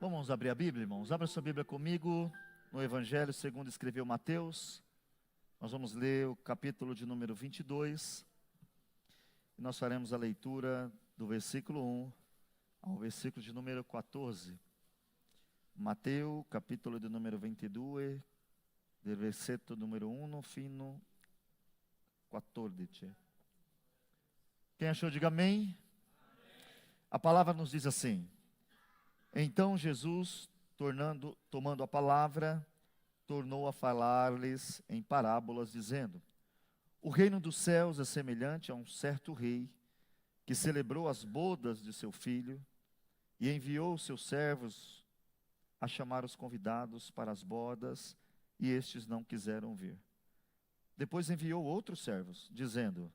Vamos abrir a Bíblia, irmãos? Abra sua Bíblia comigo no Evangelho segundo escreveu Mateus. Nós vamos ler o capítulo de número 22. E nós faremos a leitura do versículo 1 ao versículo de número 14. Mateus, capítulo de número 22, do versículo número 1 fino 14. Quem achou, diga amém. A palavra nos diz assim: então Jesus, tomando a palavra, tornou a falar-lhes em parábolas, dizendo: o reino dos céus é semelhante a um certo rei, que celebrou as bodas de seu filho, e enviou os seus servos a chamar os convidados para as bodas, e estes não quiseram vir. Depois enviou outros servos, dizendo: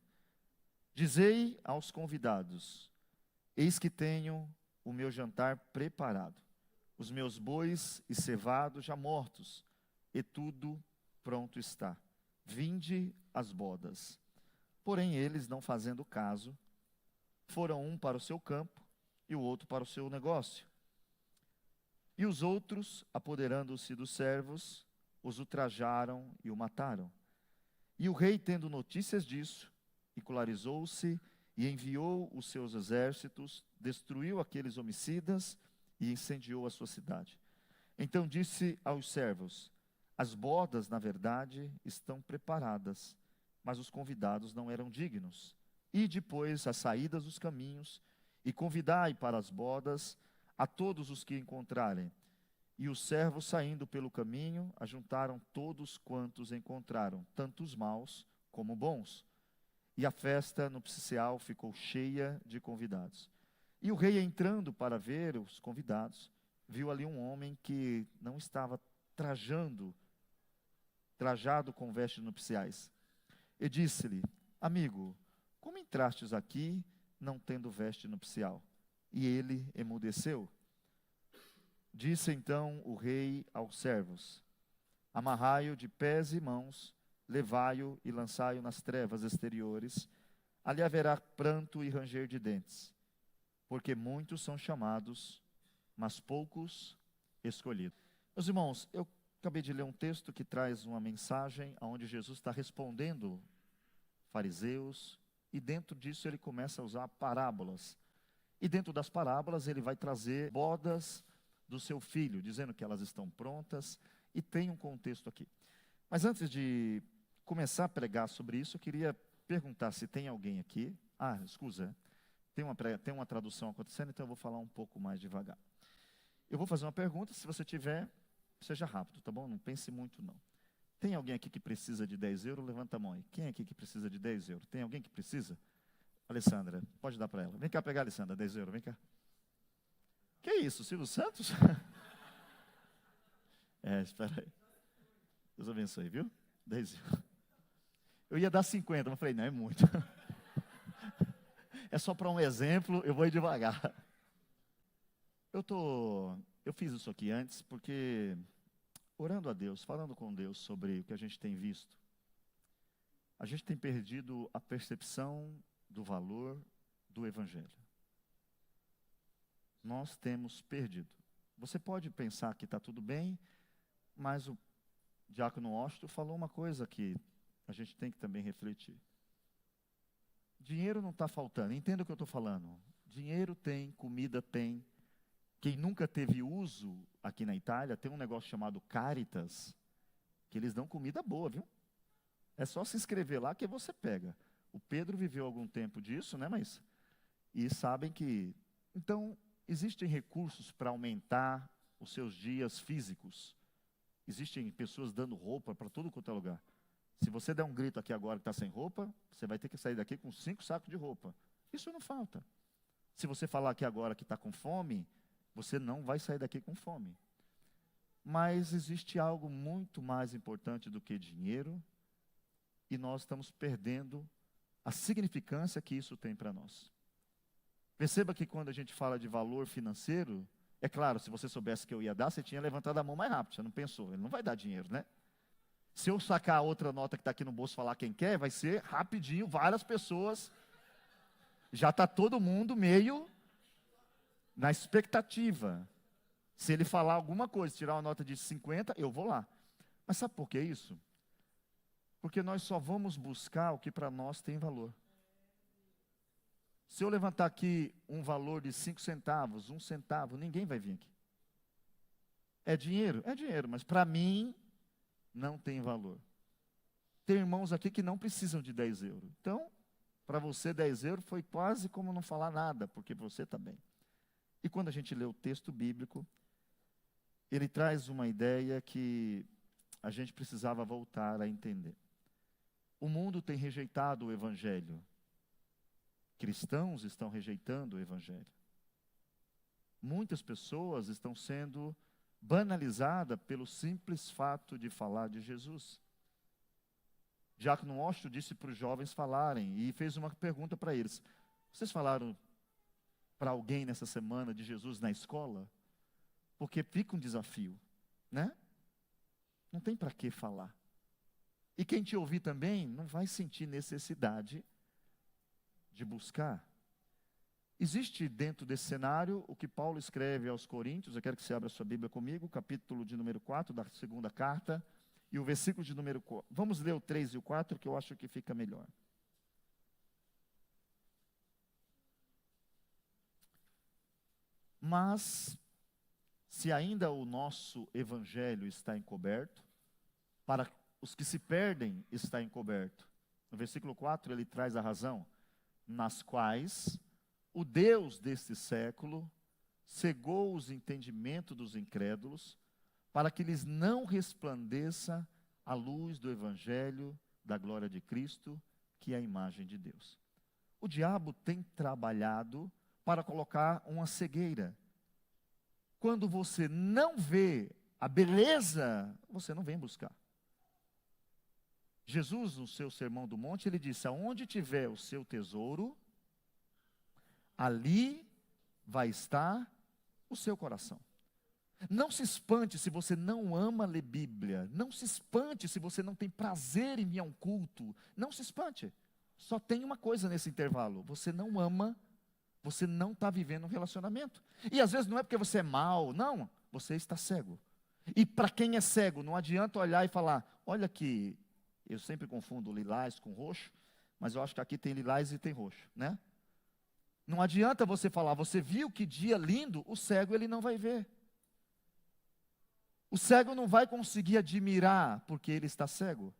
dizei aos convidados: eis que tenho o meu jantar preparado, os meus bois e cevados já mortos, e tudo pronto está. Vinde às bodas. Porém eles, não fazendo caso, foram um para o seu campo e o outro para o seu negócio. E os outros, apoderando-se dos servos, os ultrajaram e o mataram. E o rei, tendo notícias disso, ensolarizou-se e enviou os seus exércitos, destruiu aqueles homicidas e incendiou a sua cidade. Então disse aos servos: as bodas, na verdade, estão preparadas, mas os convidados não eram dignos. E depois, às saídas dos caminhos, e convidai para as bodas a todos os que encontrarem. E os servos, saindo pelo caminho, ajuntaram todos quantos encontraram, tanto os maus como bons. E a festa nupcial ficou cheia de convidados. E o rei, entrando para ver os convidados, viu ali um homem que não estava trajado com vestes nupciais. E disse-lhe: amigo, como entrastes aqui, não tendo veste nupcial? E ele emudeceu. Disse então o rei aos servos: amarrai-o de pés e mãos, levai-o e lançai-o nas trevas exteriores. Ali haverá pranto e ranger de dentes, porque muitos são chamados, mas poucos escolhidos. Meus irmãos, eu acabei de ler um texto que traz uma mensagem onde Jesus está respondendo fariseus, e dentro disso ele começa a usar parábolas. E dentro das parábolas ele vai trazer bodas do seu filho, dizendo que elas estão prontas, e tem um contexto aqui. Mas antes de começar a pregar sobre isso, eu queria perguntar se tem alguém aqui. Escusa, tem uma tradução acontecendo, então eu vou falar um pouco mais devagar. Eu vou fazer uma pergunta, se você tiver, seja rápido, tá bom? Não pense muito não. Tem alguém aqui que precisa de 10 euros? Levanta a mão aí. Quem é aqui que precisa de 10 euros? Tem alguém que precisa? Alessandra, pode dar para ela. Vem cá pegar, Alessandra, 10 euros, vem cá. Que isso, Silvio Santos? Espera aí. Deus abençoe, viu? 10 euros. Eu ia dar 50, mas falei, não, é muito. É só para um exemplo, eu vou ir devagar. Eu fiz isso aqui antes, porque orando a Deus, falando com Deus sobre o que a gente tem visto, a gente tem perdido a percepção do valor do Evangelho. Nós temos perdido. Você pode pensar que está tudo bem, mas o diácono Washington falou uma coisa que a gente tem que também refletir. Dinheiro não está faltando, entenda o que eu estou falando. Dinheiro tem, comida tem. Quem nunca teve uso aqui na Itália, tem um negócio chamado Caritas, que eles dão comida boa, viu? É só se inscrever lá que você pega. O Pedro viveu algum tempo disso, né? E sabem que... Então, existem recursos para aumentar os seus dias físicos. Existem pessoas dando roupa para todo quanto é lugar. Se você der um grito aqui agora que está sem roupa, você vai ter que sair daqui com 5 sacos de roupa. Isso não falta. Se você falar aqui agora que está com fome, você não vai sair daqui com fome. Mas existe algo muito mais importante do que dinheiro, e nós estamos perdendo a significância que isso tem para nós. Perceba que quando a gente fala de valor financeiro, é claro, se você soubesse que eu ia dar, você tinha levantado a mão mais rápido, você não pensou, ele não vai dar dinheiro, né? Se eu sacar a outra nota que está aqui no bolso e falar quem quer, vai ser rapidinho, várias pessoas. Já está todo mundo meio na expectativa. Se ele falar alguma coisa, tirar uma nota de 50, eu vou lá. Mas sabe por que isso? Porque nós só vamos buscar o que para nós tem valor. Se eu levantar aqui um valor de 5 centavos, 1 centavo, ninguém vai vir aqui. É dinheiro? É dinheiro, mas para mim não tem valor. Tem irmãos aqui que não precisam de 10 euros. Então, para você 10 euros foi quase como não falar nada, porque você também. E quando a gente lê o texto bíblico, ele traz uma ideia que a gente precisava voltar a entender. O mundo tem rejeitado o evangelho. Cristãos estão rejeitando o evangelho. Muitas pessoas estão sendo banalizadas pelo simples fato de falar de Jesus. Diácono Washington disse para os jovens falarem e fez uma pergunta para eles. Vocês falaram para alguém nessa semana de Jesus na escola? Porque fica um desafio, né? Não tem para que falar. E quem te ouvir também não vai sentir necessidade de buscar. Existe dentro desse cenário o que Paulo escreve aos Coríntios. Eu quero que você abra a sua Bíblia comigo, capítulo de número 4 da segunda carta, e o versículo de número 4. Vamos ler o 3 e o 4, que eu acho que fica melhor. Mas, se ainda o nosso evangelho está encoberto, para os que se perdem está encoberto. No versículo 4 ele traz a razão, nas quais o Deus deste século cegou os entendimentos dos incrédulos, para que lhes não resplandeça a luz do evangelho da glória de Cristo, que é a imagem de Deus. O diabo tem trabalhado para colocar uma cegueira. Quando você não vê a beleza, você não vem buscar. Jesus, no seu Sermão do Monte, ele disse: aonde tiver o seu tesouro, ali vai estar o seu coração. Não se espante se você não ama ler Bíblia. Não se espante se você não tem prazer em ir a um culto. Não se espante. Só tem uma coisa nesse intervalo: você não ama, você não está vivendo um relacionamento. E às vezes não é porque você é mau, não, você está cego. E para quem é cego, não adianta olhar e falar: olha aqui, eu sempre confundo lilás com roxo, mas eu acho que aqui tem lilás e tem roxo, né? Não adianta você falar: você viu que dia lindo? O cego ele não vai ver. O cego não vai conseguir admirar porque ele está cego.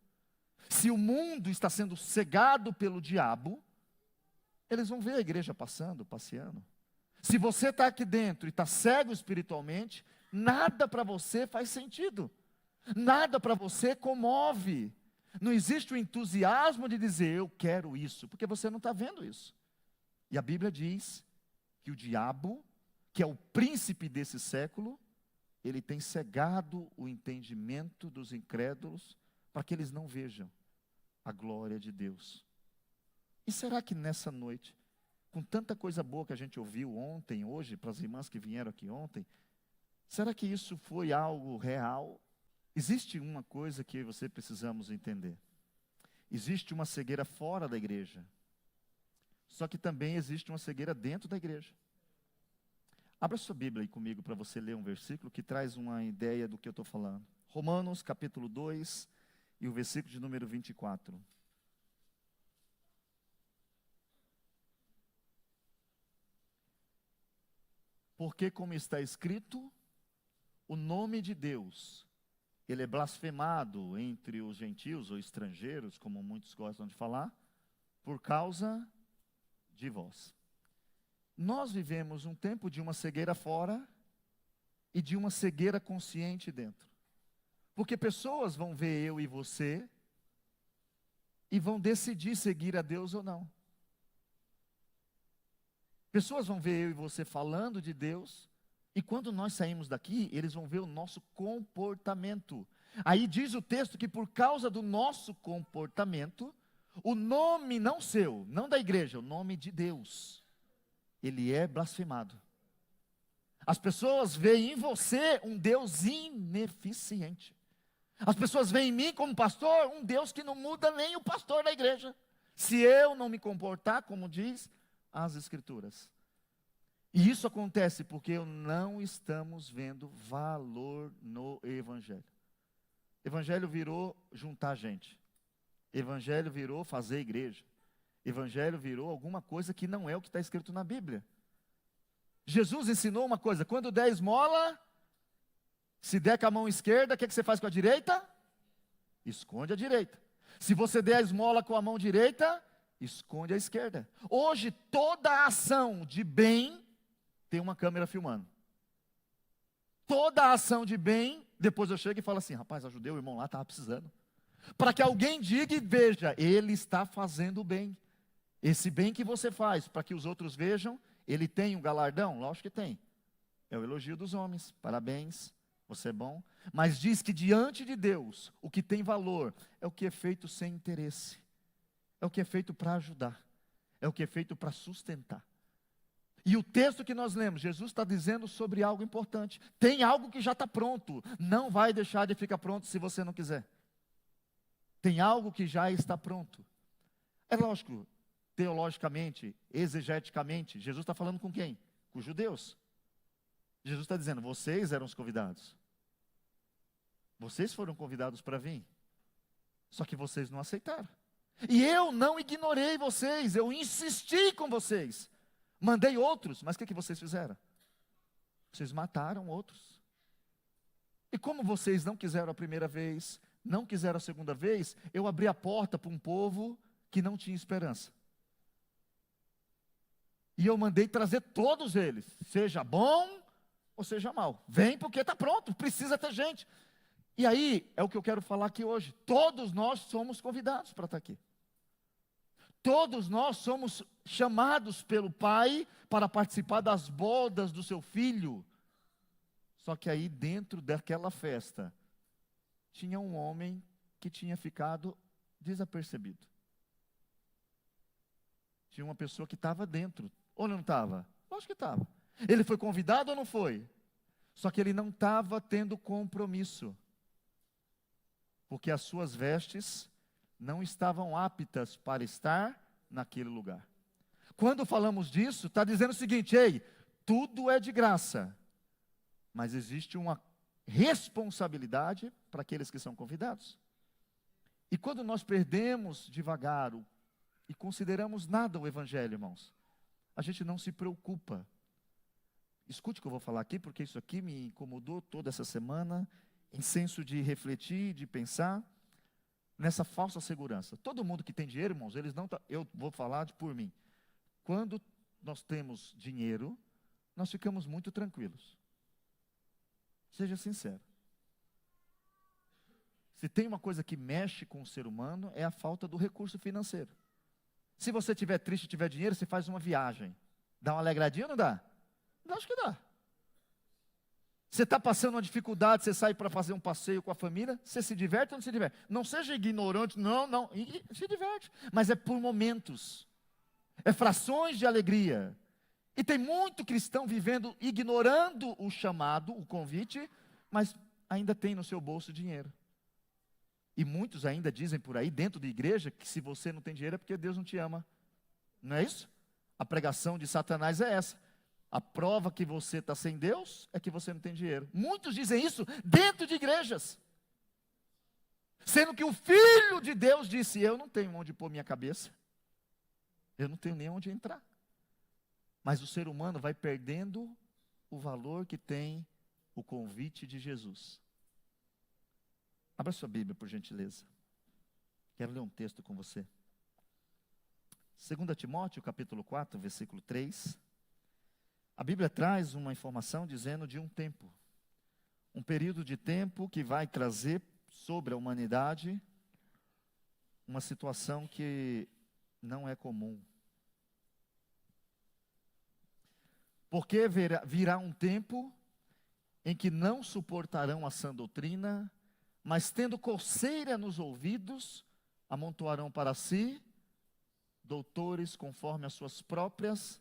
Se o mundo está sendo cegado pelo diabo, eles vão ver a igreja passando, passeando. Se você está aqui dentro e está cego espiritualmente, nada para você faz sentido. Nada para você comove. Não existe o entusiasmo de dizer: eu quero isso, porque você não está vendo isso. E a Bíblia diz que o diabo, que é o príncipe desse século, ele tem cegado o entendimento dos incrédulos para que eles não vejam a glória de Deus. E será que nessa noite, com tanta coisa boa que a gente ouviu ontem, hoje, para as irmãs que vieram aqui ontem, será que isso foi algo real? Existe uma coisa que você precisamos entender. Existe uma cegueira fora da igreja. Só que também existe uma cegueira dentro da igreja. Abra sua Bíblia aí comigo para você ler um versículo que traz uma ideia do que eu estou falando. Romanos capítulo 2 e o versículo de número 24. Porque como está escrito, o nome de Deus, ele é blasfemado entre os gentios ou estrangeiros, como muitos gostam de falar, por causa de vós. Nós vivemos um tempo de uma cegueira fora e de uma cegueira consciente dentro. Porque pessoas vão ver eu e você e vão decidir seguir a Deus ou não. Pessoas vão ver eu e você falando de Deus, e quando nós saímos daqui, eles vão ver o nosso comportamento. Aí diz o texto que por causa do nosso comportamento, o nome não seu, não da igreja, o nome de Deus, ele é blasfemado. As pessoas veem em você um Deus ineficiente. As pessoas veem em mim como pastor, um Deus que não muda nem o pastor da igreja. Se eu não me comportar como diz as Escrituras. E isso acontece porque não estamos vendo valor no Evangelho. Evangelho virou juntar gente. Evangelho virou fazer igreja. Evangelho virou alguma coisa que não é o que está escrito na Bíblia. Jesus ensinou uma coisa: quando der esmola, se der com a mão esquerda, o que você faz com a direita? Esconde a direita. Se você der a esmola com a mão direita, esconde a esquerda. Hoje, toda a ação de bem tem uma câmera filmando. Toda a ação de bem, depois eu chego e falo assim: rapaz, ajudei o irmão lá, estava precisando. Para que alguém diga e veja, ele está fazendo o bem. Esse bem que você faz, para que os outros vejam, ele tem um galardão? Lógico que tem. É o elogio dos homens, parabéns, você é bom. Mas diz que diante de Deus, o que tem valor é o que é feito sem interesse. É o que é feito para ajudar. É o que é feito para sustentar. E o texto que nós lemos, Jesus está dizendo sobre algo importante. Tem algo que já está pronto. Não vai deixar de ficar pronto se você não quiser. Tem algo que já está pronto. É lógico, teologicamente, exegeticamente, Jesus está falando com quem? Com os judeus. Jesus está dizendo: vocês eram os convidados. Vocês foram convidados para vir. Só que vocês não aceitaram. E eu não ignorei vocês, eu insisti com vocês. Mandei outros, mas o que vocês fizeram? Vocês mataram outros. E como vocês não quiseram a primeira vez, não quiseram a segunda vez, eu abri a porta para um povo que não tinha esperança. E eu mandei trazer todos eles, seja bom ou seja mal. Vem porque está pronto, precisa ter gente. E aí, é o que eu quero falar aqui hoje. Todos nós somos convidados para estar aqui. Todos nós somos chamados pelo Pai para participar das bodas do seu filho. Só que aí dentro daquela festa, tinha um homem que tinha ficado desapercebido. Tinha uma pessoa que estava dentro, ou não estava? Lógico que estava. Ele foi convidado ou não foi? Só que ele não estava tendo compromisso. Porque as suas vestes não estavam aptas para estar naquele lugar. Quando falamos disso, está dizendo o seguinte: ei, tudo é de graça, mas existe uma responsabilidade para aqueles que são convidados. E quando nós perdemos devagar e consideramos nada o Evangelho, irmãos, a gente não se preocupa. Escute o que eu vou falar aqui, porque isso aqui me incomodou toda essa semana, em senso de refletir, de pensar nessa falsa segurança. Todo mundo que tem dinheiro, irmãos, eles não eu vou falar por mim. Quando nós temos dinheiro, nós ficamos muito tranquilos. Seja sincero. Se tem uma coisa que mexe com o ser humano, é a falta do recurso financeiro. Se você estiver triste e tiver dinheiro, você faz uma viagem. Dá uma alegradinha ou não dá? Acho que dá. Você está passando uma dificuldade, você sai para fazer um passeio com a família, você se diverte ou não se diverte? Não seja ignorante, não, se diverte. Mas é por momentos. É frações de alegria. E tem muito cristão vivendo, ignorando o chamado, o convite, mas ainda tem no seu bolso dinheiro. E muitos ainda dizem por aí, dentro da igreja, que se você não tem dinheiro é porque Deus não te ama. Não é isso? A pregação de Satanás é essa. A prova que você está sem Deus é que você não tem dinheiro. Muitos dizem isso dentro de igrejas. Sendo que o Filho de Deus disse: eu não tenho onde pôr minha cabeça. Eu não tenho nem onde entrar. Mas o ser humano vai perdendo o valor que tem o convite de Jesus. Abra sua Bíblia, por gentileza. Quero ler um texto com você. 2 Timóteo, capítulo 4, versículo 3. A Bíblia traz uma informação dizendo de um tempo. Um período de tempo que vai trazer sobre a humanidade uma situação que não é comum. Porque virá um tempo em que não suportarão a sã doutrina, mas tendo coceira nos ouvidos, amontoarão para si doutores conforme as suas próprias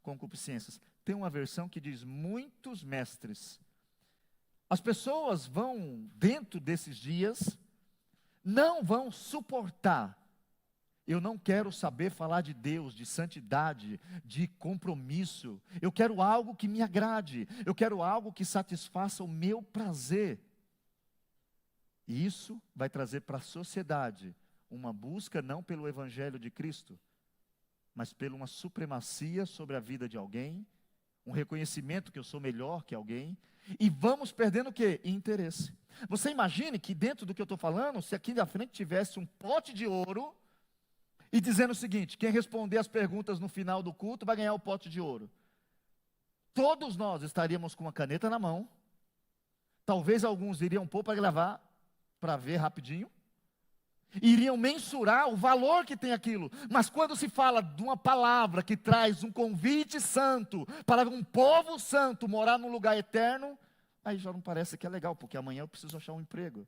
concupiscências. Tem uma versão que diz muitos mestres. As pessoas vão, dentro desses dias, não vão suportar Eu não quero saber falar de Deus, de santidade, de compromisso. Eu quero algo que me agrade. Eu quero algo que satisfaça o meu prazer. E isso vai trazer para a sociedade uma busca não pelo Evangelho de Cristo, mas pela uma supremacia sobre a vida de alguém, um reconhecimento que eu sou melhor que alguém, e vamos perdendo o quê? Interesse. Você imagine que dentro do que eu estou falando, se aqui na frente tivesse um pote de ouro, e dizendo o seguinte: quem responder as perguntas no final do culto vai ganhar o pote de ouro. Todos nós estaríamos com uma caneta na mão, talvez alguns iriam pôr para gravar, para ver rapidinho, iriam mensurar o valor que tem aquilo, mas quando se fala de uma palavra que traz um convite santo, para um povo santo morar num lugar eterno, aí já não parece que é legal, porque amanhã eu preciso achar um emprego,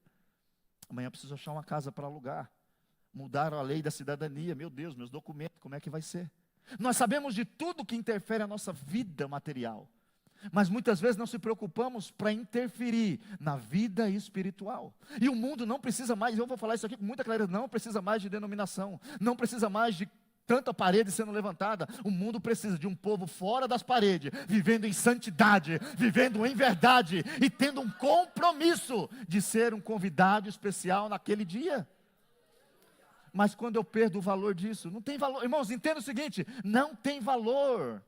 amanhã eu preciso achar uma casa para alugar, mudaram a lei da cidadania, meu Deus, meus documentos, como é que vai ser? Nós sabemos de tudo que interfere a nossa vida material, mas muitas vezes não se preocupamos para interferir na vida espiritual. E o mundo não precisa mais, eu vou falar isso aqui com muita clareza, não precisa mais de denominação, não precisa mais de tanta parede sendo levantada. O mundo precisa de um povo fora das paredes, vivendo em santidade, vivendo em verdade e tendo um compromisso de ser um convidado especial naquele dia. Mas quando eu perdo o valor disso, não tem valor. Irmãos, entenda o seguinte: não tem valor.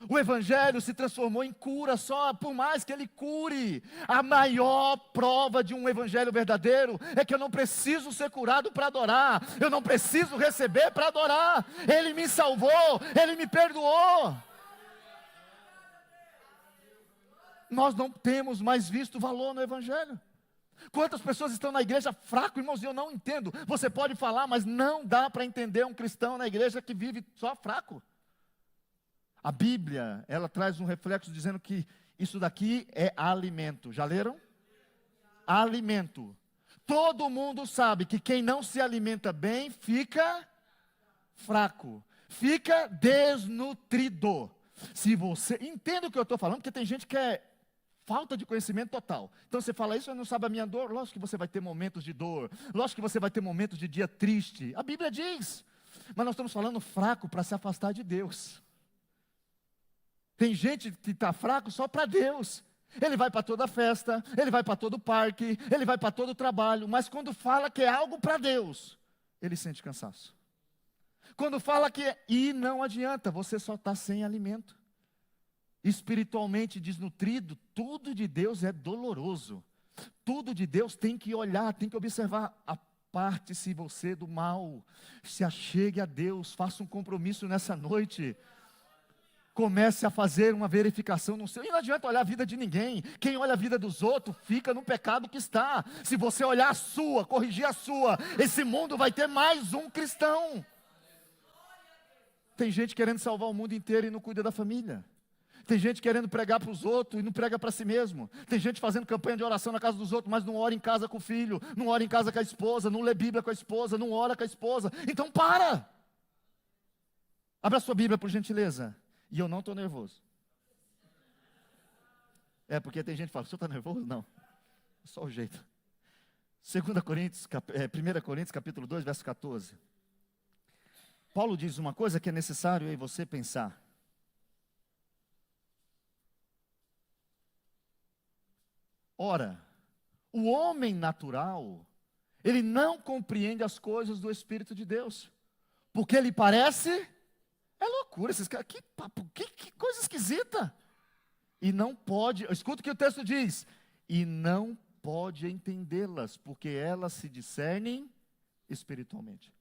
O Evangelho se transformou em cura só, por mais que ele cure. A maior prova de um Evangelho verdadeiro é que eu não preciso ser curado para adorar. Eu não preciso receber para adorar. Ele me salvou, Ele me perdoou. Nós não temos mais visto valor no Evangelho. Quantas pessoas estão na igreja fraco, irmãos, e eu não entendo. Você pode falar, mas não dá para entender um cristão na igreja que vive só fraco. A Bíblia, ela traz um reflexo dizendo que isso daqui é alimento. Já leram? Alimento. Todo mundo sabe que quem não se alimenta bem fica fraco, fica desnutrido. Se você entende o que eu estou falando, porque tem gente que é falta de conhecimento total. Então você fala isso, eu não sabe a minha dor. Lógico que você vai ter momentos de dor. Lógico que você vai ter momentos de dia triste. A Bíblia diz. Mas nós estamos falando fraco para se afastar de Deus. Tem gente que está fraco só para Deus. Ele vai para toda festa, ele vai para todo parque, ele vai para todo trabalho. Mas quando fala que é algo para Deus, ele sente cansaço. Quando fala que e não adianta, você só está sem alimento. Espiritualmente desnutrido, tudo de Deus é doloroso. Tudo de Deus tem que olhar, tem que observar. Aparte-se você do mal, se achegue a Deus, faça um compromisso nessa noite. Comece a fazer uma verificação no seu. E não adianta olhar a vida de ninguém. Quem olha a vida dos outros fica no pecado que está. Se você olhar a sua, corrigir a sua, esse mundo vai ter mais um cristão. Tem gente querendo salvar o mundo inteiro e não cuida da família. Tem gente querendo pregar para os outros e não prega para si mesmo. Tem gente fazendo campanha de oração na casa dos outros, mas não ora em casa com o filho, não ora em casa com a esposa, não lê Bíblia com a esposa, não ora com a esposa. Então para! Abra sua Bíblia, por gentileza. E eu não estou nervoso. É, porque tem gente que fala, o senhor está nervoso? Não, é só o jeito. 1 Coríntios capítulo 2, verso 14. Paulo diz uma coisa que é necessário eu e você pensar. Ora, o homem natural, ele não compreende as coisas do Espírito de Deus, porque ele parece, é loucura, esses caras, que papo, que coisa esquisita, e não pode, escuta o que o texto diz, e não pode entendê-las, porque elas se discernem espiritualmente.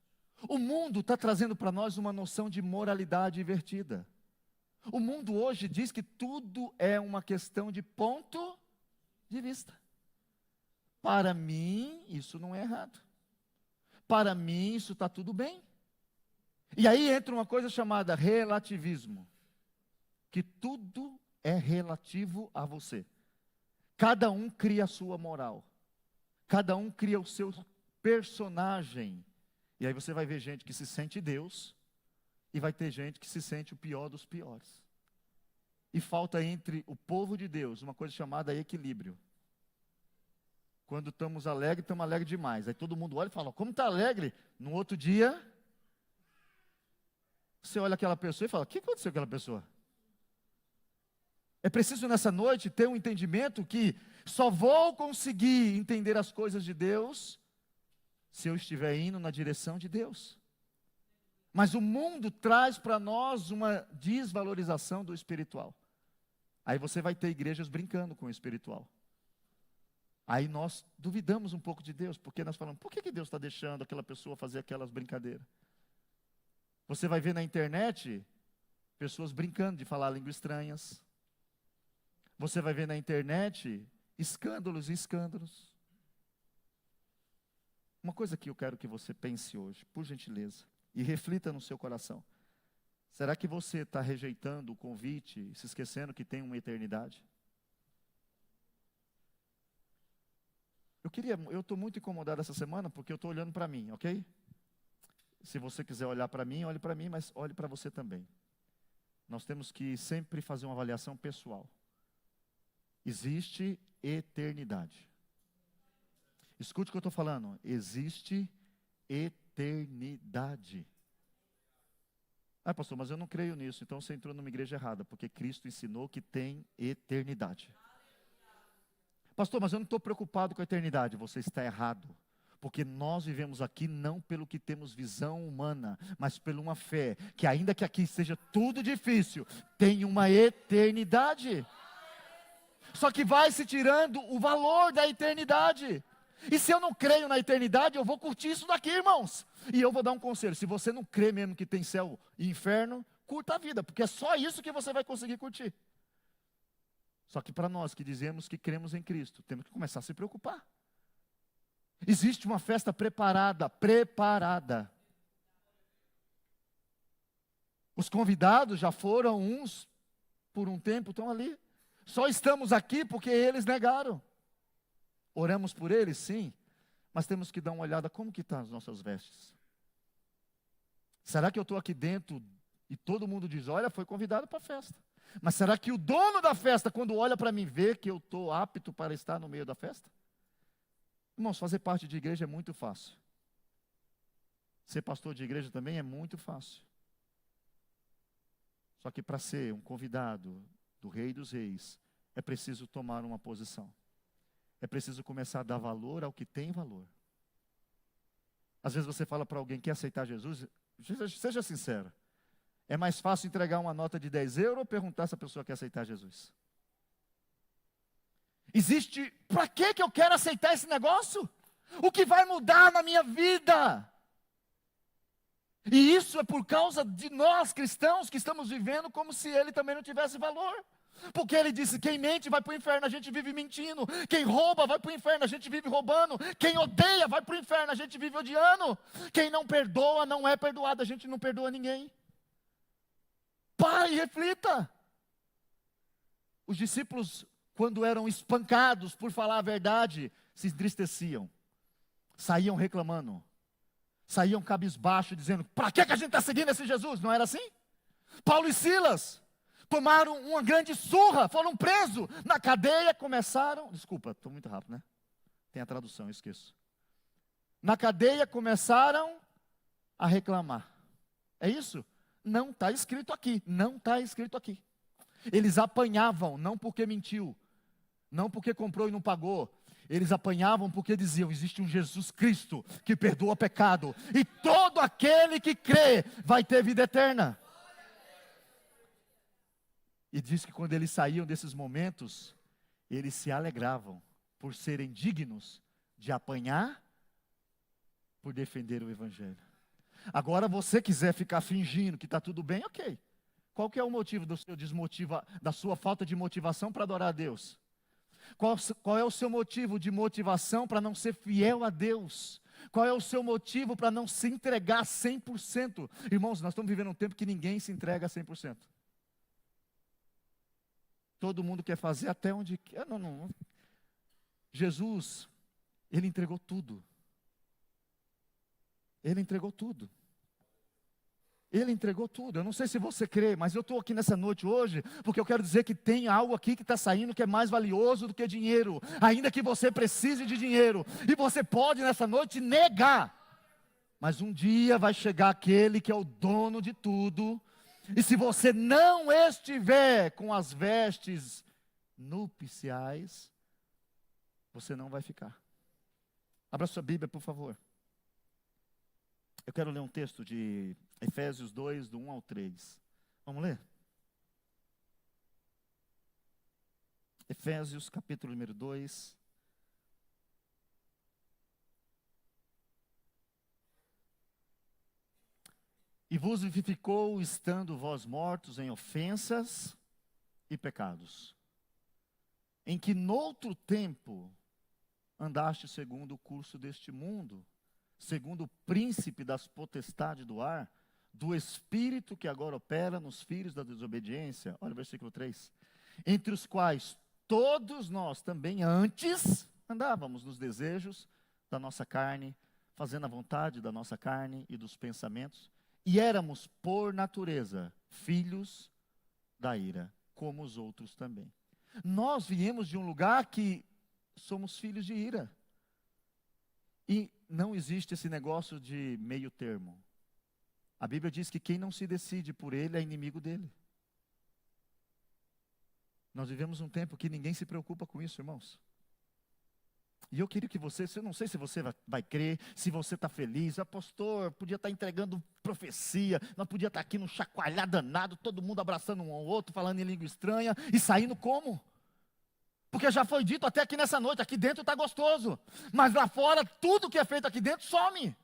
O mundo está trazendo para nós uma noção de moralidade invertida. O mundo hoje diz que tudo é uma questão de ponto de vista. Para mim, isso não é errado. Para mim, isso está tudo bem. E aí entra uma coisa chamada relativismo. Que tudo é relativo a você. Cada um cria a sua moral. Cada um cria o seu personagem. E aí você vai ver gente que se sente Deus. E vai ter gente que se sente o pior dos piores. E falta entre o povo de Deus uma coisa chamada equilíbrio. Quando estamos alegres demais. Aí todo mundo olha e fala, como está alegre? No outro dia, Você olha aquela pessoa e fala, o que aconteceu com aquela pessoa? É preciso nessa noite ter um entendimento que só vou conseguir entender as coisas de Deus se eu estiver indo na direção de Deus. Mas o mundo traz para nós uma desvalorização do espiritual. Aí você vai ter igrejas brincando com o espiritual. Aí nós duvidamos um pouco de Deus, porque nós falamos, por que Deus está deixando aquela pessoa fazer aquelas brincadeiras? Você vai ver na internet pessoas brincando de falar línguas estranhas. Você vai ver na internet escândalos e escândalos. Uma coisa que eu quero que você pense hoje, por gentileza, e reflita no seu coração. Será que você está rejeitando o convite e se esquecendo que tem uma eternidade? Eu estou muito incomodado essa semana porque eu estou olhando para mim, ok? Se você quiser olhar para mim, olhe para mim, mas olhe para você também. Nós temos que sempre fazer uma avaliação pessoal. Existe eternidade. Escute o que eu estou falando. Existe eternidade. Ah, pastor, mas eu não creio nisso. Então você entrou numa igreja errada, porque Cristo ensinou que tem eternidade. Pastor, mas eu não estou preocupado com a eternidade. Você está errado. Porque nós vivemos aqui não pelo que temos visão humana, mas por uma fé, que ainda que aqui seja tudo difícil, tem uma eternidade. Só que vai se tirando o valor da eternidade. E se eu não creio na eternidade, eu vou curtir isso daqui, irmãos. E eu vou dar um conselho, se você não crê mesmo que tem céu e inferno, curta a vida, porque é só isso que você vai conseguir curtir. Só que para nós que dizemos que cremos em Cristo, temos que começar a se preocupar. Existe uma festa preparada. Os convidados já foram uns, por um tempo, estão ali. Só estamos aqui porque eles negaram. Oramos por eles, sim, mas temos que dar uma olhada, como que estão as nossas vestes? Será que eu estou aqui dentro e todo mundo diz, olha, foi convidado para a festa. Mas será que o dono da festa, quando olha para mim, vê que eu estou apto para estar no meio da festa? Irmãos, fazer parte de igreja é muito fácil. Ser pastor de igreja também é muito fácil. Só que para ser um convidado do Rei dos Reis, é preciso tomar uma posição. É preciso começar a dar valor ao que tem valor. Às vezes você fala para alguém que quer aceitar Jesus, seja sincero. É mais fácil entregar uma nota de 10 euros ou perguntar se a pessoa quer aceitar Jesus? Para que eu quero aceitar esse negócio? O que vai mudar na minha vida? E isso é por causa de nós cristãos que estamos vivendo como se ele também não tivesse valor. Porque ele disse, quem mente vai para o inferno, a gente vive mentindo. Quem rouba vai para o inferno, a gente vive roubando. Quem odeia vai para o inferno, a gente vive odiando. Quem não perdoa não é perdoado, a gente não perdoa ninguém. Pare e reflita. Os discípulos, quando eram espancados por falar a verdade, se entristeciam. Saíam reclamando. Saíam cabisbaixo, dizendo, para que a gente está seguindo esse Jesus? Não era assim? Paulo e Silas tomaram uma grande surra, foram presos. Na cadeia começaram, desculpa, estou muito rápido, né? Tem a tradução, eu esqueço. Na cadeia começaram a reclamar. É isso? Não está escrito aqui, não está escrito aqui. Eles apanhavam, não porque mentiu, não porque comprou e não pagou. Eles apanhavam porque diziam, existe um Jesus Cristo que perdoa pecado. E todo aquele que crê vai ter vida eterna. E diz que quando eles saíam desses momentos, eles se alegravam por serem dignos de apanhar por defender o Evangelho. Agora você quiser ficar fingindo que está tudo bem, ok. Qual que é o motivo da sua falta de motivação para adorar a Deus? Qual é o seu motivo de motivação para não ser fiel a Deus? Qual é o seu motivo para não se entregar 100%? Irmãos, nós estamos vivendo um tempo que ninguém se entrega 100%. Todo mundo quer fazer até onde quer. Não. Jesus, Ele entregou tudo. Ele entregou tudo. Ele entregou tudo. Eu não sei se você crê, mas eu estou aqui nessa noite hoje, porque eu quero dizer que tem algo aqui que está saindo que é mais valioso do que dinheiro. Ainda que você precise de dinheiro. E você pode nessa noite negar. Mas um dia vai chegar aquele que é o dono de tudo, e se você não estiver com as vestes nupciais, você não vai ficar. Abra sua Bíblia, por favor. Eu quero ler um texto de Efésios 2, do 1 ao 3. Vamos ler? Efésios, capítulo número 2. E vos vivificou, estando vós mortos em ofensas e pecados, em que noutro tempo andaste segundo o curso deste mundo, segundo o príncipe das potestades do ar, do espírito que agora opera nos filhos da desobediência. Olha o versículo 3. Entre os quais todos nós também antes andávamos nos desejos da nossa carne, fazendo a vontade da nossa carne e dos pensamentos, e éramos, por natureza, filhos da ira, como os outros também. Nós viemos de um lugar que somos filhos de ira. E não existe esse negócio de meio termo. A Bíblia diz que quem não se decide por ele é inimigo dele. Nós vivemos um tempo que ninguém se preocupa com isso, irmãos. E eu queria que você, eu não sei se você vai crer, se você está feliz. Pastor, podia estar entregando profecia, nós podia estar aqui num chacoalhar danado, todo mundo abraçando um ao outro, falando em língua estranha, e saindo como? Porque já foi dito até aqui nessa noite, aqui dentro está gostoso, mas lá fora, tudo que é feito aqui dentro some.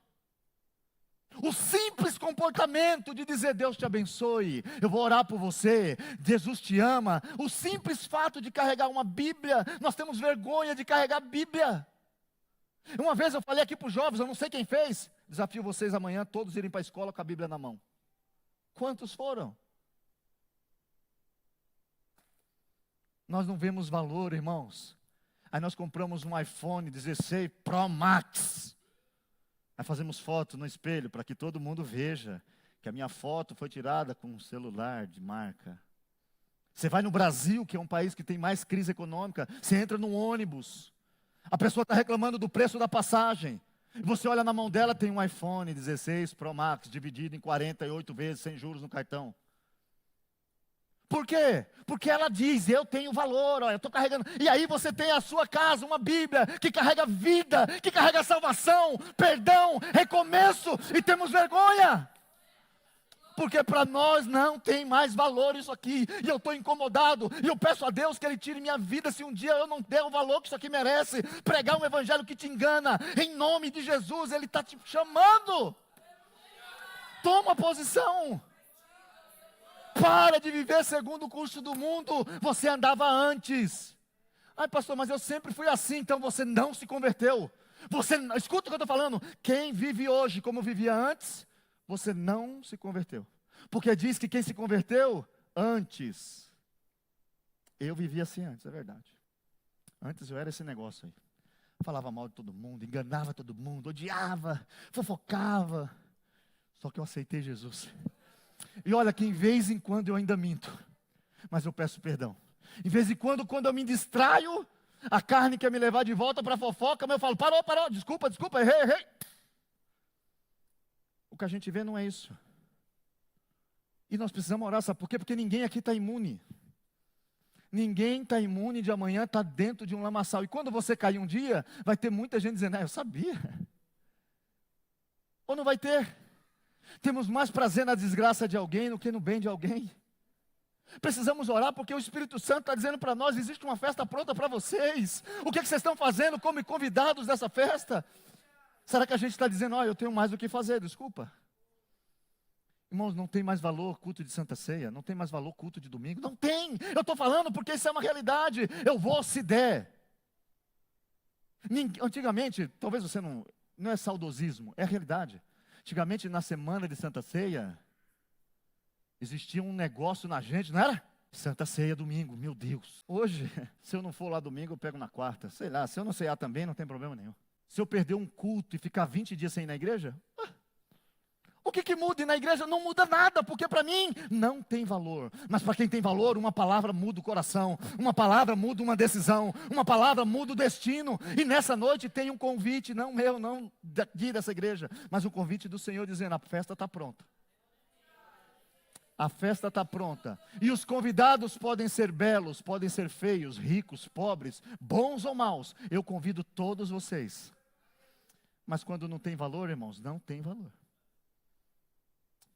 O simples comportamento de dizer Deus te abençoe, eu vou orar por você, Jesus te ama. O simples fato de carregar uma Bíblia, nós temos vergonha de carregar a Bíblia. Uma vez eu falei aqui para os jovens, eu não sei quem fez, desafio vocês amanhã todos irem para a escola com a Bíblia na mão. Quantos foram? Nós não vemos valor, irmãos. Aí nós compramos um iPhone 16 Pro Max. Aí fazemos foto no espelho para que todo mundo veja que a minha foto foi tirada com um celular de marca. Você vai no Brasil, que é um país que tem mais crise econômica, você entra num ônibus, a pessoa está reclamando do preço da passagem, e você olha na mão dela, tem um iPhone 16 Pro Max, dividido em 48 vezes, sem juros no cartão. Por quê? Porque ela diz, eu tenho valor, olha, eu estou carregando. E aí você tem a sua casa, uma Bíblia, que carrega vida, que carrega salvação, perdão, recomeço, e temos vergonha. Porque para nós não tem mais valor isso aqui, e eu estou incomodado, e eu peço a Deus que Ele tire minha vida, se um dia eu não der o valor que isso aqui merece. Pregar um evangelho que te engana, em nome de Jesus, Ele está te chamando. Toma posição. Para de viver segundo o curso do mundo. Você andava antes. Ai, pastor, mas eu sempre fui assim. Então você não se converteu. Escuta o que eu estou falando. Quem vive hoje como vivia antes, você não se converteu. Porque diz que quem se converteu antes. Eu vivia assim antes, é verdade. Antes eu era esse negócio aí. Falava mal de todo mundo, enganava todo mundo, odiava, fofocava. Só que eu aceitei Jesus. E olha que em vez em quando eu ainda minto, mas eu peço perdão. Em vez em quando eu me distraio, a carne quer me levar de volta para a fofoca, mas eu falo, parou, desculpa, errei. O que a gente vê não é isso. E nós precisamos orar, sabe por quê? Porque ninguém aqui está imune. Ninguém está imune de amanhã estar dentro de um lamaçal. E quando você cair um dia, vai ter muita gente dizendo, eu sabia. Ou não vai ter. Temos mais prazer na desgraça de alguém do que no bem de alguém. Precisamos orar porque o Espírito Santo está dizendo para nós, existe uma festa pronta para vocês. O que vocês estão fazendo como convidados dessa festa? Será que a gente está dizendo, eu tenho mais o que fazer, desculpa. Irmãos, não tem mais valor culto de Santa Ceia, não tem mais valor culto de domingo, não tem. Eu estou falando porque isso é uma realidade, eu vou se der. Antigamente, talvez você não é saudosismo, é a realidade. Antigamente, na semana de Santa Ceia, existia um negócio na gente, não era? Santa Ceia domingo, meu Deus. Hoje, se eu não for lá domingo, eu pego na quarta. Sei lá, se eu não ceiar também, não tem problema nenhum. Se eu perder um culto e ficar 20 dias sem ir na igreja, o O que muda? E na igreja não muda nada, porque para mim não tem valor. Mas para quem tem valor, uma palavra muda o coração, uma palavra muda uma decisão, uma palavra muda o destino. E nessa noite tem um convite, não meu, não daqui dessa igreja, mas um convite do Senhor dizendo: a festa está pronta. A festa está pronta. E os convidados podem ser belos, podem ser feios, ricos, pobres, bons ou maus. Eu convido todos vocês. Mas quando não tem valor, irmãos, não tem valor.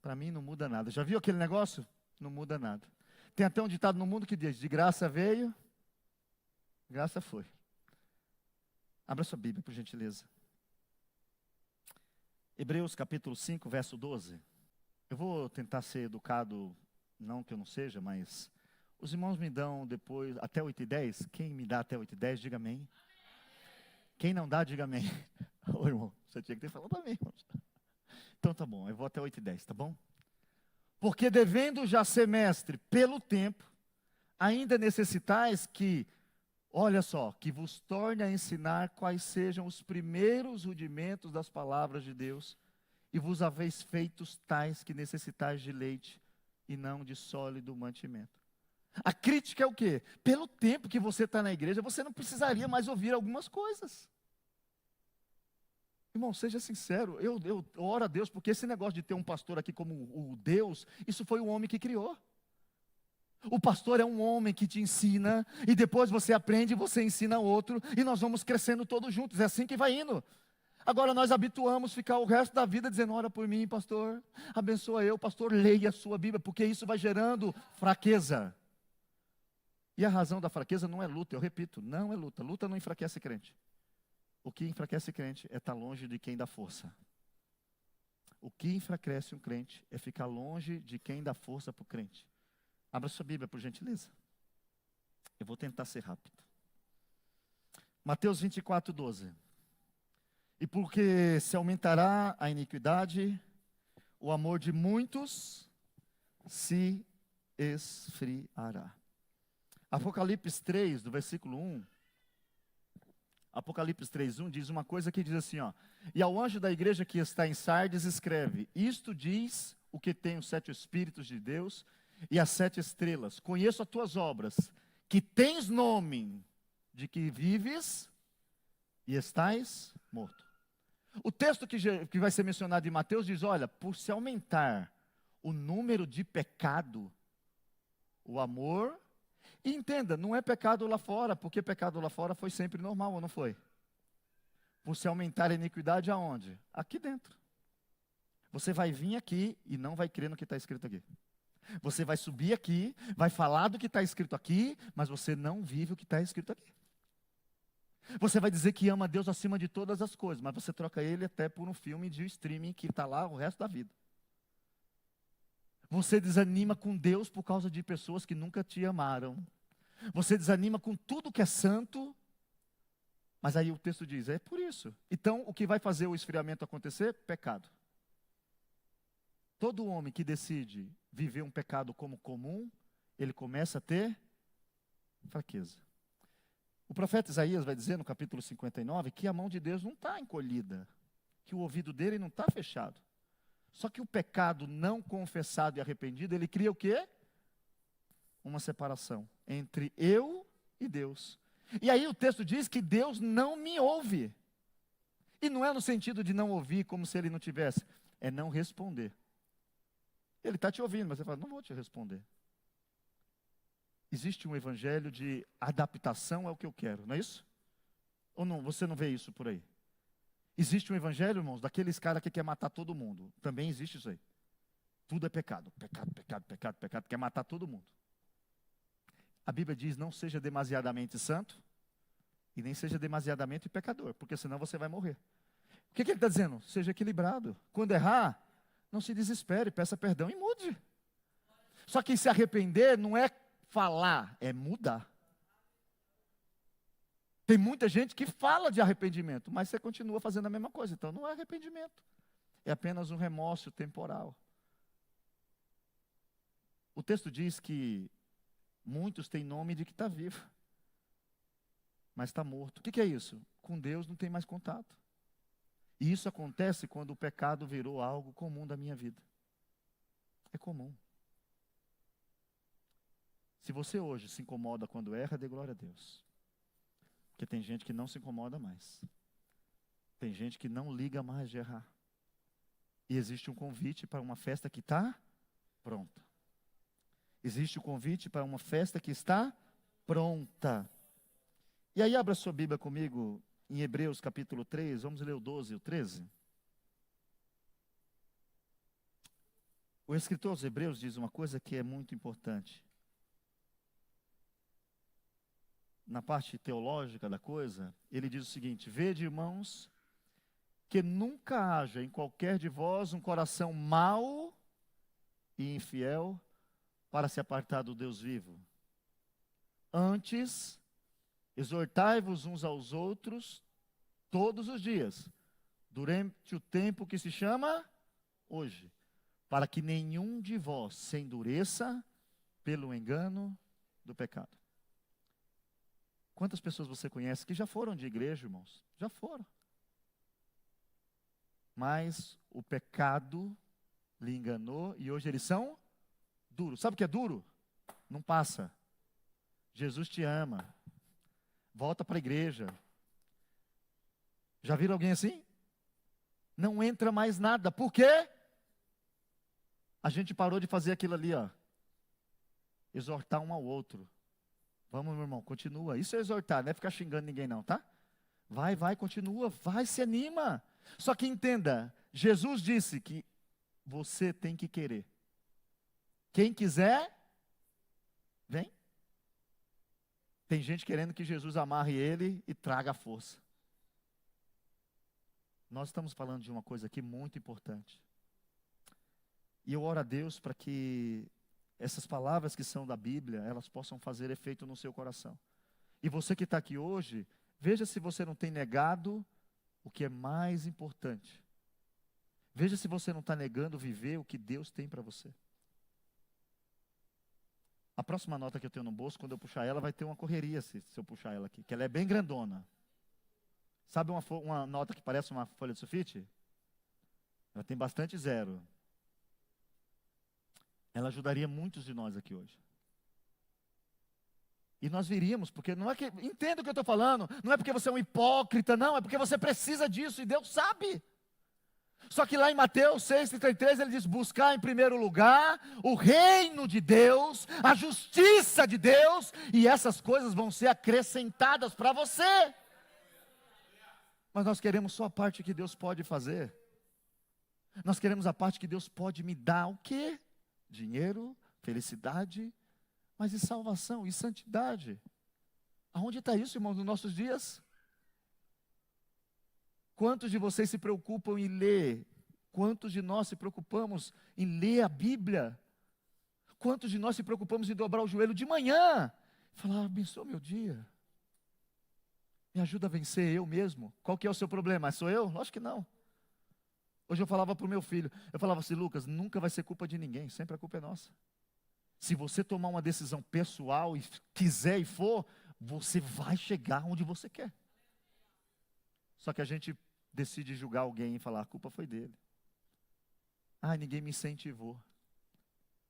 Para mim não muda nada. Já viu aquele negócio? Não muda nada. Tem até um ditado no mundo que diz: de graça veio, graça foi. Abra sua Bíblia, por gentileza. Hebreus capítulo 5, verso 12. Eu vou tentar ser educado, não que eu não seja, mas os irmãos me dão depois, até 8:10. Quem me dá até 8:10, diga amém. Quem não dá, diga amém. Ô irmão, você tinha que ter falado amém, irmão. Então tá bom, eu vou até 8:10, tá bom? Porque devendo já ser mestre pelo tempo, ainda necessitais que, olha só, que vos torne a ensinar quais sejam os primeiros rudimentos das palavras de Deus, e vos haveis feitos tais que necessitais de leite e não de sólido mantimento. A crítica é o quê? Pelo tempo que você está na igreja, você não precisaria mais ouvir algumas coisas. Irmão, seja sincero, eu oro a Deus, porque esse negócio de ter um pastor aqui como o Deus, isso foi o homem que criou. O pastor é um homem que te ensina, e depois você aprende, você ensina outro, e nós vamos crescendo todos juntos, é assim que vai indo. Agora nós habituamos ficar o resto da vida dizendo: ora por mim, pastor, abençoa eu, pastor, leia a sua Bíblia, porque isso vai gerando fraqueza. E a razão da fraqueza não é luta, eu repito, não é luta. Luta não enfraquece crente. O que enfraquece crente é estar longe de quem dá força. O que enfraquece um crente é ficar longe de quem dá força para o crente. Abra sua Bíblia, por gentileza. Eu vou tentar ser rápido. Mateus 24, 12. E porque se aumentará a iniquidade, o amor de muitos se esfriará. Apocalipse 3, do versículo 1. Apocalipse 3:1 diz uma coisa que diz assim, ó: e ao anjo da igreja que está em Sardes escreve: isto diz o que tem os 7 Espíritos de Deus e as 7 estrelas. Conheço as tuas obras, que tens nome de que vives e estais morto. O texto que vai ser mencionado em Mateus diz: olha, por se aumentar o número de pecado, o amor. E entenda, não é pecado lá fora, porque pecado lá fora foi sempre normal, ou não foi? Por se aumentar a iniquidade aonde? Aqui dentro. Você vai vir aqui e não vai crer no que está escrito aqui. Você vai subir aqui, vai falar do que está escrito aqui, mas você não vive o que está escrito aqui. Você vai dizer que ama Deus acima de todas as coisas, mas você troca Ele até por um filme de streaming que está lá o resto da vida. Você desanima com Deus por causa de pessoas que nunca te amaram. Você desanima com tudo que é santo. Mas aí o texto diz: é por isso. Então, o que vai fazer o esfriamento acontecer? Pecado. Todo homem que decide viver um pecado como comum, ele começa a ter fraqueza. O profeta Isaías vai dizer no capítulo 59 que a mão de Deus não está encolhida, que o ouvido dele não está fechado. Só que o pecado não confessado e arrependido, ele cria o quê? Uma separação entre eu e Deus. E aí o texto diz que Deus não me ouve. E não é no sentido de não ouvir como se ele não tivesse, é não responder. Ele está te ouvindo, mas você fala: não vou te responder. Existe um evangelho de adaptação ao que eu quero, não é isso? Ou não? Você não vê isso por aí? Existe um evangelho, irmãos, daqueles caras que quer matar todo mundo. Também existe isso aí. Tudo é pecado, pecado, pecado, pecado, pecado, quer matar todo mundo. A Bíblia diz: não seja demasiadamente santo e nem seja demasiadamente pecador, porque senão você vai morrer. O que ele está dizendo? Seja equilibrado. Quando errar, não se desespere, peça perdão e mude. Só que se arrepender não é falar, é mudar. Tem muita gente que fala de arrependimento, mas você continua fazendo a mesma coisa. Então não é arrependimento, é apenas um remorso temporal. O texto diz que muitos têm nome de que está vivo, mas está morto. O que é isso? Com Deus não tem mais contato. E isso acontece quando o pecado virou algo comum da minha vida. É comum. Se você hoje se incomoda quando erra, dê glória a Deus. Porque tem gente que não se incomoda mais. Tem gente que não liga mais de errar. E existe um convite para uma festa que está pronta. Existe um convite para uma festa que está pronta. E aí abra sua Bíblia comigo em Hebreus capítulo 3, vamos ler o 12 e o 13. O escritor aos Hebreus diz uma coisa que é muito importante. Na parte teológica da coisa, ele diz o seguinte: vede, irmãos, que nunca haja em qualquer de vós um coração mau e infiel para se apartar do Deus vivo. Antes, exortai-vos uns aos outros todos os dias, durante o tempo que se chama hoje, para que nenhum de vós se endureça pelo engano do pecado. Quantas pessoas você conhece que já foram de igreja, irmãos? Já foram. Mas o pecado lhe enganou e hoje eles são duros. Sabe o que é duro? Não passa. Jesus te ama. Volta para a igreja. Já viram alguém assim? Não entra mais nada. Por quê? A gente parou de fazer aquilo ali, ó. Exortar um ao outro. Vamos, meu irmão, continua. Isso é exortar, não é ficar xingando ninguém não, tá? Vai, continua, vai, se anima. Só que entenda, Jesus disse que você tem que querer. Quem quiser, vem. Tem gente querendo que Jesus amarre ele e traga a força. Nós estamos falando de uma coisa aqui muito importante. E eu oro a Deus para que essas palavras que são da Bíblia, elas possam fazer efeito no seu coração. E você que está aqui hoje, veja se você não tem negado o que é mais importante. Veja se você não está negando viver o que Deus tem para você. A próxima nota que eu tenho no bolso, quando eu puxar ela, vai ter uma correria se eu puxar ela aqui, que ela é bem grandona. Sabe uma nota que parece uma folha de sulfite? Ela tem bastante zero. Ela ajudaria muitos de nós aqui hoje. E nós viríamos, porque não é que, entenda o que eu estou falando, não é porque você é um hipócrita, não, é porque você precisa disso e Deus sabe. Só que lá em Mateus 6,33 ele diz: buscar em primeiro lugar o reino de Deus, a justiça de Deus, e essas coisas vão ser acrescentadas para você. Mas nós queremos só a parte que Deus pode fazer. Nós queremos a parte que Deus pode me dar. O quê? Dinheiro, felicidade, mas e salvação, e santidade? Aonde está isso, irmãos, nos nossos dias? Quantos de vocês se preocupam em ler? Quantos de nós se preocupamos em ler a Bíblia? Quantos de nós se preocupamos em dobrar o joelho de manhã? Falar: abençoa meu dia. Me ajuda a vencer eu mesmo. Qual que é o seu problema? Sou eu? Lógico que não. Hoje eu falava para o meu filho, eu falava assim: Lucas, nunca vai ser culpa de ninguém, sempre a culpa é nossa. Se você tomar uma decisão pessoal e quiser e for, você vai chegar onde você quer. Só que a gente decide julgar alguém e falar: a culpa foi dele. Ah, ninguém me incentivou.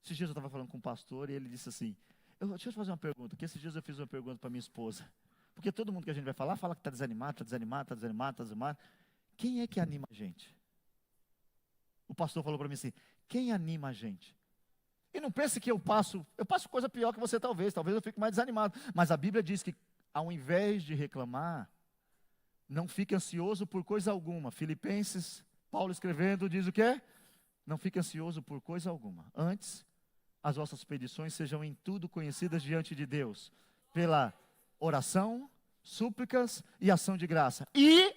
Esses dias eu estava falando com um pastor e ele disse assim: deixa eu te fazer uma pergunta, que esses dias eu fiz uma pergunta para minha esposa. Porque todo mundo que a gente vai falar, fala que está desanimado, está desanimado, está desanimado, está desanimado. Quem é que anima a gente? O pastor falou para mim assim: quem anima a gente? E não pense que eu passo coisa pior que você talvez eu fique mais desanimado. Mas a Bíblia diz que ao invés de reclamar, não fique ansioso por coisa alguma. Filipenses, Paulo escrevendo, diz o quê? Não fique ansioso por coisa alguma. Antes, as vossas petições sejam em tudo conhecidas diante de Deus, pela oração, súplicas e ação de graça. E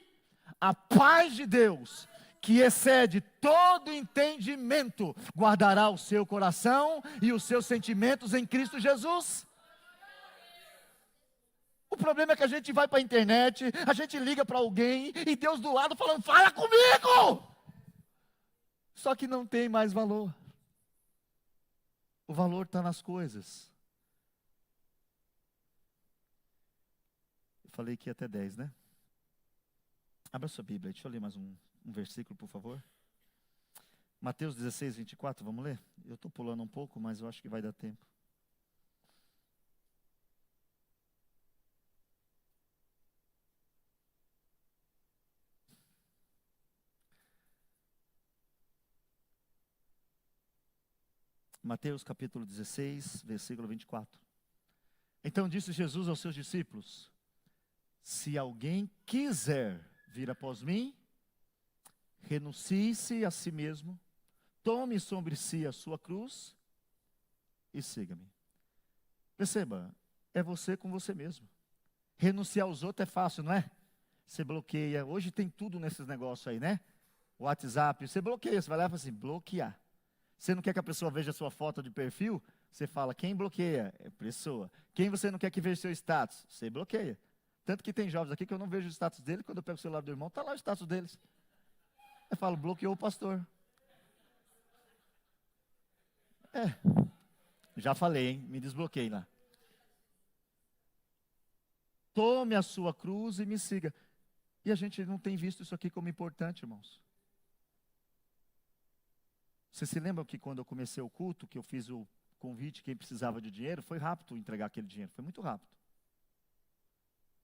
a paz de Deus, que excede todo entendimento, guardará o seu coração e os seus sentimentos em Cristo Jesus. O problema é que a gente vai para a internet, a gente liga para alguém e Deus do lado falando: fala comigo! Só que não tem mais valor. O valor está nas coisas. Eu falei que ia até 10, né? Abra sua Bíblia, deixa eu ler mais um versículo, por favor. Mateus 16, 24, vamos ler? Eu estou pulando um pouco, mas eu acho que vai dar tempo. Mateus capítulo 16, versículo 24. Então disse Jesus aos seus discípulos: se alguém quiser vir após mim, renuncie-se a si mesmo, tome sobre si a sua cruz e siga-me. Perceba, é você com você mesmo. Renunciar aos outros é fácil, não é? Você bloqueia. Hoje tem tudo nesses negócios aí, né? WhatsApp, você bloqueia, você vai lá e fala assim, bloquear. Você não quer que a pessoa veja a sua foto de perfil? Você fala, quem bloqueia? É pessoa. Quem você não quer que veja seu status? Você bloqueia. Tanto que tem jovens aqui que eu não vejo o status dele, quando eu pego o celular do irmão, está lá o status deles. Eu falo, bloqueou o pastor. Já falei, hein? Me desbloqueei lá. Tome a sua cruz e me siga. E a gente não tem visto isso aqui como importante, irmãos. Você se lembra que quando eu comecei o culto, que eu fiz o convite, quem precisava de dinheiro, foi rápido entregar aquele dinheiro, foi muito rápido.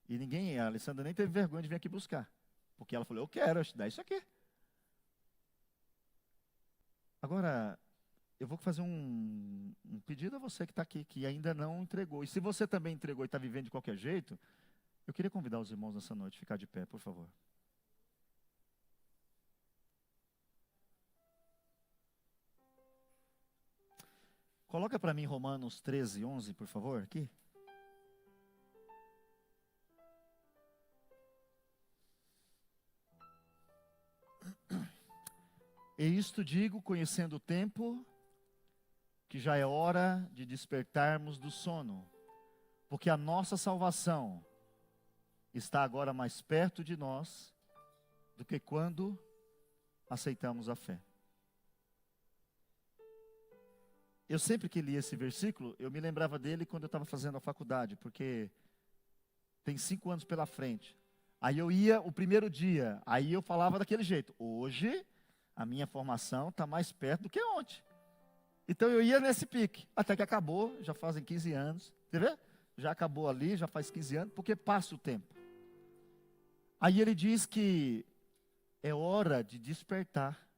E ninguém, a Alessandra nem teve vergonha de vir aqui buscar. Porque ela falou, eu quero te dar isso aqui. Agora, eu vou fazer um pedido a você que está aqui, que ainda não entregou. E se você também entregou e está vivendo de qualquer jeito, eu queria convidar os irmãos nessa noite a ficar de pé, por favor. Coloca para mim Romanos 13, 11, por favor, aqui. E isto digo, conhecendo o tempo, que já é hora de despertarmos do sono, porque a nossa salvação está agora mais perto de nós do que quando aceitamos a fé. Eu sempre que li esse versículo, eu me lembrava dele quando eu estava fazendo a faculdade, porque tem 5 anos pela frente. Aí eu ia o primeiro dia, aí eu falava daquele jeito. Hoje, a minha formação está mais perto do que ontem. Então eu ia nesse pique, até que acabou, já fazem 15 anos. Você vê? Já acabou ali, já faz 15 anos, porque passa o tempo. Aí ele diz que é hora de despertar.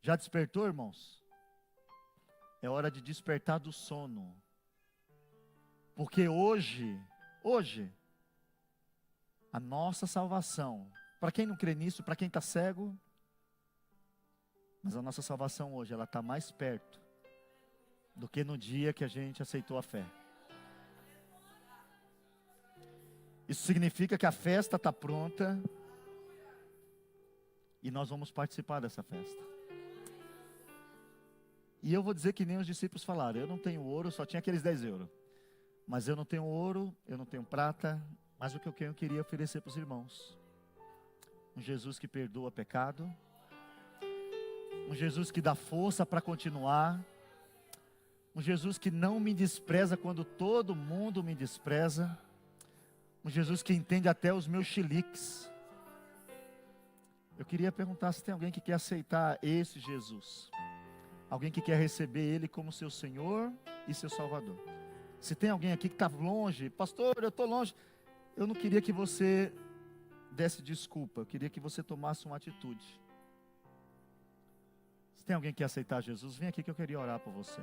Já despertou, irmãos? É hora de despertar do sono. Porque hoje, a nossa salvação, para quem não crê nisso, para quem está cego, mas a nossa salvação hoje, ela está mais perto do que no dia que a gente aceitou a fé. Isso significa que a festa está pronta e nós vamos participar dessa festa. E eu vou dizer que nem os discípulos falaram, eu não tenho ouro, só tinha aqueles 10 euros. Mas eu não tenho ouro, eu não tenho prata, mas o que eu queria oferecer para os irmãos. Um Jesus que perdoa pecado. Um Jesus que dá força para continuar. Um Jesus que não me despreza quando todo mundo me despreza. Um Jesus que entende até os meus chiliques. Eu queria perguntar se tem alguém que quer aceitar esse Jesus. Alguém que quer receber Ele como seu Senhor e seu Salvador. Se tem alguém aqui que está longe, pastor, eu estou longe. Eu não queria que você desse desculpa, eu queria que você tomasse uma atitude. Se tem alguém que quer aceitar Jesus, vem aqui que eu queria orar por você.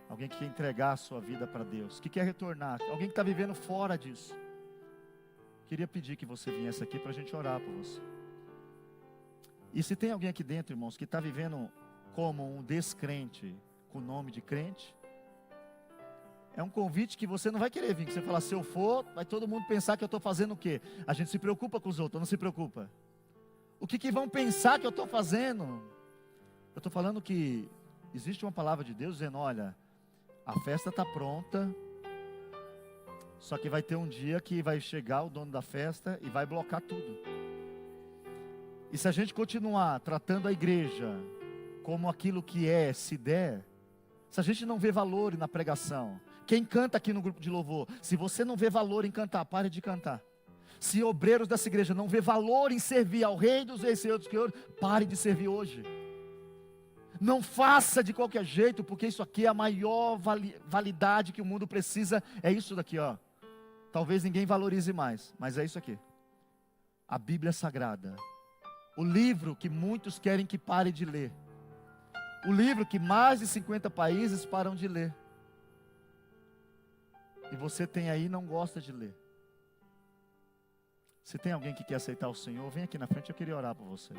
Alguém que quer entregar a sua vida para Deus, que quer retornar, alguém que está vivendo fora disso. Queria pedir que você viesse aqui para a gente orar por você. E se tem alguém aqui dentro, irmãos, que está vivendo como um descrente, com o nome de crente, é um convite que você não vai querer vir, que você fala, se eu for, vai todo mundo pensar que eu estou fazendo o quê? A gente se preocupa com os outros, não se preocupa. O que vão pensar que eu estou fazendo? Eu estou falando que existe uma palavra de Deus dizendo, olha, a festa está pronta, só que vai ter um dia que vai chegar o dono da festa e vai blocar tudo. E se a gente continuar tratando a igreja como aquilo que é, se der, se a gente não vê valor na pregação, quem canta aqui no grupo de louvor, se você não vê valor em cantar, pare de cantar. Se obreiros dessa igreja não vê valor em servir ao Rei dos Reis, Senhor dos Senhores, pare de servir hoje. Não faça de qualquer jeito, porque isso aqui é a maior validade que o mundo precisa. É isso daqui, ó. Talvez ninguém valorize mais, mas é isso aqui. A Bíblia Sagrada. O livro que muitos querem que pare de ler. O livro que mais de 50 países param de ler. E você tem aí e não gosta de ler. Se tem alguém que quer aceitar o Senhor, vem aqui na frente, eu queria orar por você.